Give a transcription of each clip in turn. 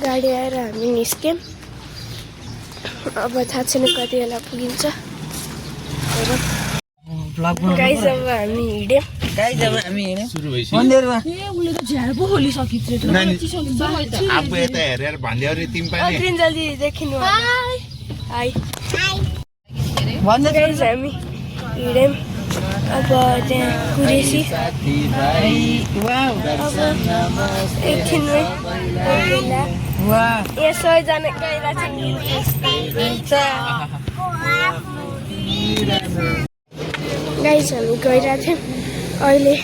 गाडी आएर हामी निस्क्यौँ। अब थाहा छैन कति बेला पुगिन्छ। गाइस अब हामी हिँड्यौँ। मन्दिरमा जल्दी देखिनु हाई गाइस हामी हिँड्यौँ। अब त्यहाँ कुरेसी एकछिनमै यहाँ सबैजना गइरहेको गाइस हामी गइरहेको थियौँ। अहिले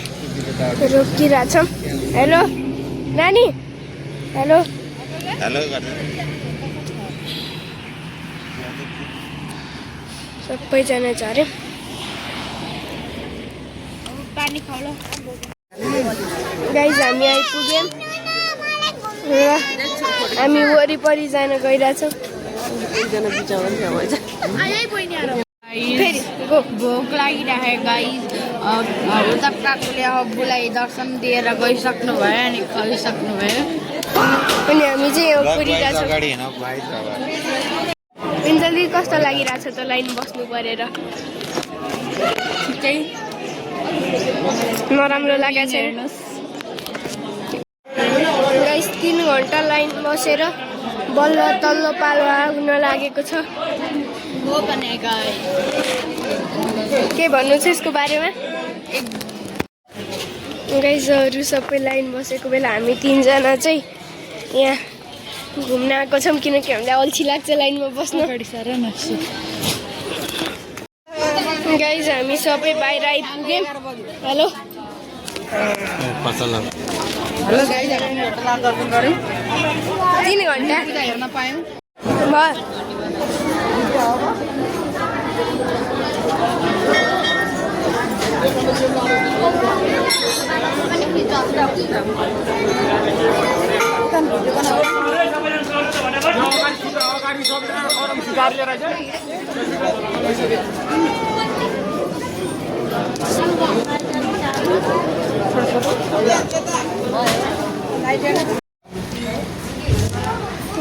रोकिरहेछौँ। हेलो नानी, हेलो सबैजना झऱ्यौँ। गाइस हामी आइपुग्यौँ र हामी वरिपरि जान गइरहेछौँ। भोक लागिरहेको गाइस। उता काकुले अब्बुलाई दर्शन दिएर गइसक्नु भयो अनि खुवाइसक्नु भयो। अनि हामी चाहिँ यहाँ कुरिरहेछौँ। पिन्जली कस्तो लागिरहेछ त लाइन बस्नु परेर? ठिकै नराम्रो लागेको छ हेर्नुहोस्। गाइस 3 घन्टा लाइन बसेर बल्ल तल्लो पालो आउन लागेको छ। हो भने गाइस के भन्नु छ यसको बारेमा? गाइस अरू सबै लाइन बसेको बेला हामी 3 जना चाहिँ यहाँ घुम्न आएको छौँ किनकि हामीलाई अल्छी लाग्छ लाइनमा बस्नु। गाइस हामी सबै बाहिर आइपुग्यौँ। हेलो हेलो गाइस हामी होटलमा दर्शन गऱ्यौँ। 3 घन्टा हेर्न पायौँ।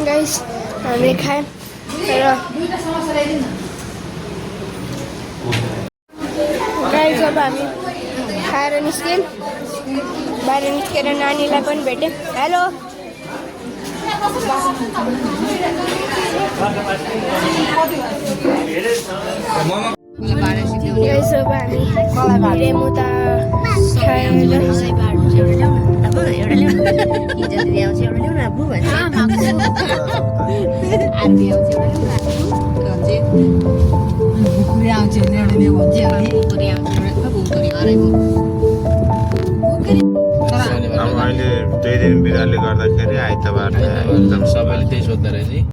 गाइस हामी खायौँ र गाइस अब हामी खाएर निस्क्यौँ। बाहिर निस्केर नानीलाई पनि भेट्यौँ। हेलो गाइस अब हामी मुता खाएर अब अहिले 2 दिन बिराले गर्दाखेरि आइतबार एकदम सबैले त्यही सोध्दो रहेछ।